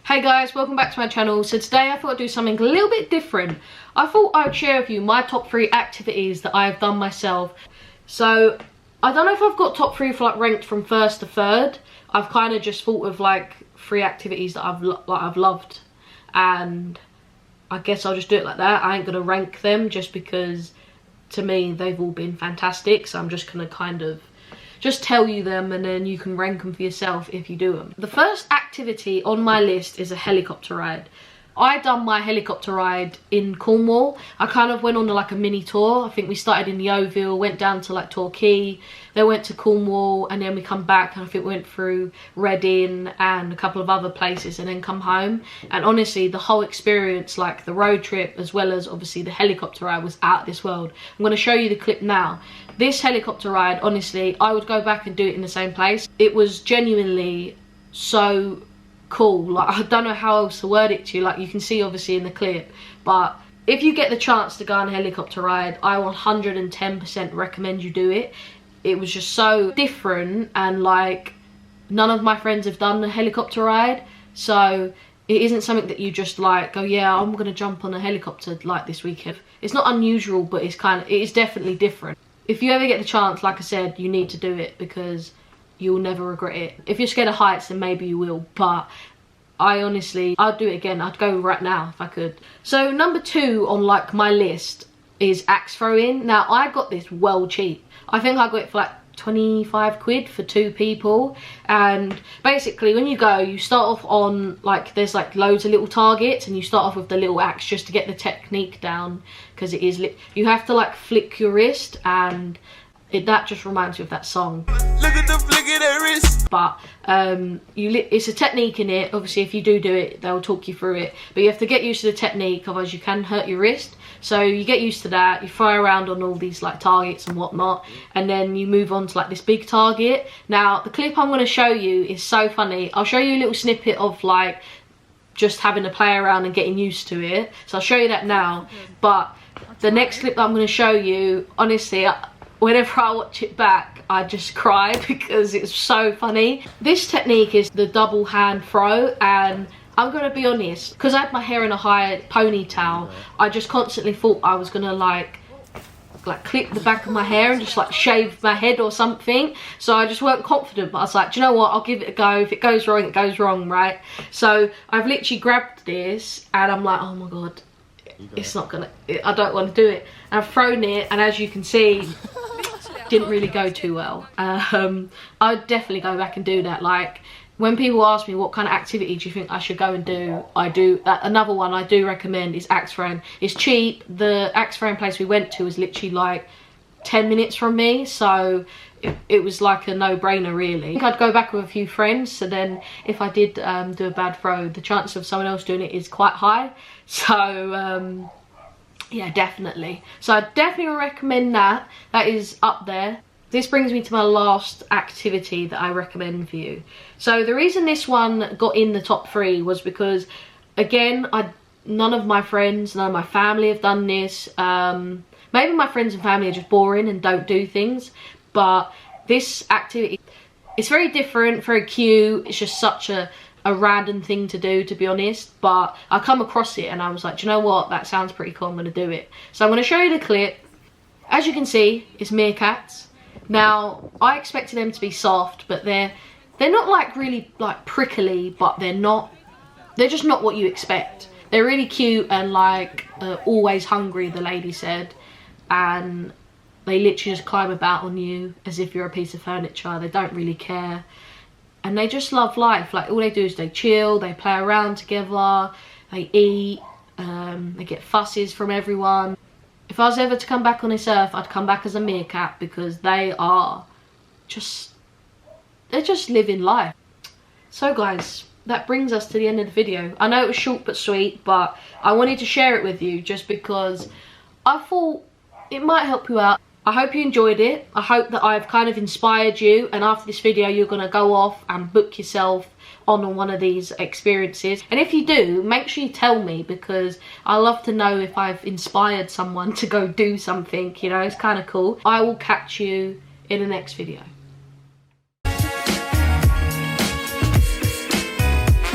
Hey guys, welcome back to my channel. So today I thought I'd do something a little bit different. I thought I'd share with you my top 3 activities that I've done myself. So I don't know if I've got top 3 for like ranked from first to third. I've kind of just thought of like 3 activities that I've loved, and I guess I'll just do it like that. I ain't gonna rank them just because to me they've all been fantastic, so I'm just gonna kind of just tell you them and then you can rank them for yourself if you do them. The first activity on my list is a helicopter ride. I done my helicopter ride in Cornwall. I kind of went on like a mini tour. I think we started in Yeovil, went down to like Torquay, then went to Cornwall, and then we come back and I think we went through Reading and a couple of other places and then come home. And honestly, the whole experience, like the road trip as well as obviously the helicopter ride, was out of this world. I'm going to show you the clip now. This helicopter ride, honestly, I would go back and do it in the same place. It was genuinely so cool. Like, I don't know how else to word it to you. Like, you can see obviously in the clip, but if you get the chance to go on a helicopter ride, I 110% recommend you do it. It was just so different, and like none of my friends have done a helicopter ride, so it isn't something that you just like go, yeah, I'm gonna jump on a helicopter like this weekend. It's not unusual, but it is definitely different. If you ever get the chance, like I said, you need to do it because you'll never regret it. If you're scared of heights, then maybe you will, but I'd do it again. I'd go right now if I could. So number 2 on like my list is axe throwing. Now I got this well cheap. I think I got it for like 25 quid for 2 people, and basically when you go, you start off on like, there's like loads of little targets, and you start off with the little axe just to get the technique down, because it is you have to like flick your wrist, and that just reminds me of that song. Look at the flick of their wrist. But it's a technique in it. Obviously if you do it, they'll talk you through it, but you have to get used to the technique, otherwise you can hurt your wrist. So you get used to that, you fly around on all these like targets and whatnot, and then you move on to like this big target. Now the clip I'm going to show you is so funny. I'll show you a little snippet of like just having to play around and getting used to it, so I'll show you that now. But the next clip that I'm going to show you, honestly, whenever I watch it back, I just cry because it's so funny. This technique is the double hand throw, and I'm gonna be honest, because I had my hair in a high ponytail, I just constantly thought I was gonna like clip the back of my hair and just like shave my head or something. So I just weren't confident, but I was like, do you know what, I'll give it a go. If it goes wrong, it goes wrong, right? So I've literally grabbed this and I'm like, oh my god, it's not gonna, I don't want to do it. And I've thrown it, and as you can see, didn't really go too well. I'd definitely go back and do that. Like, when people ask me what kind of activity do you think I should go and do, I do that. Another one I do recommend is axe throwing. It's cheap. The axe throwing place we went to was literally like 10 minutes from me, so it was like a no-brainer really. I think I'd go back with a few friends, so then if I did do a bad throw, the chance of someone else doing it is quite high. So yeah, definitely. So I definitely recommend that. That is up there. This brings me to my last activity that I recommend for you. So the reason this one got in the top 3 was because, again, none of my friends, none of my family have done this. Maybe my friends and family are just boring and don't do things, but this activity, it's very different, very cute. It's just such a random thing to do, to be honest, but I come across it and I was like, do you know what, that sounds pretty cool, I'm going to do it. So I'm going to show you the clip. As you can see, it's meerkats. Now I expected them to be soft, but they're not like really like prickly, but they're just not what you expect. They're really cute and like always hungry, the lady said, and they literally just climb about on you as if you're a piece of furniture. They don't really care. And they just love life. Like, all they do is they chill, they play around together, they eat, they get fusses from everyone. If I was ever to come back on this earth, I'd come back as a meerkat, because they're just living life. So guys, that brings us to the end of the video. I know it was short but sweet, but I wanted to share it with you just because I thought it might help you out. I hope you enjoyed it. I hope that I've kind of inspired you, and after this video you're going to go off and book yourself on one of these experiences. And if you do, make sure you tell me, because I love to know if I've inspired someone to go do something, you know. It's kind of cool. I will catch you in the next video.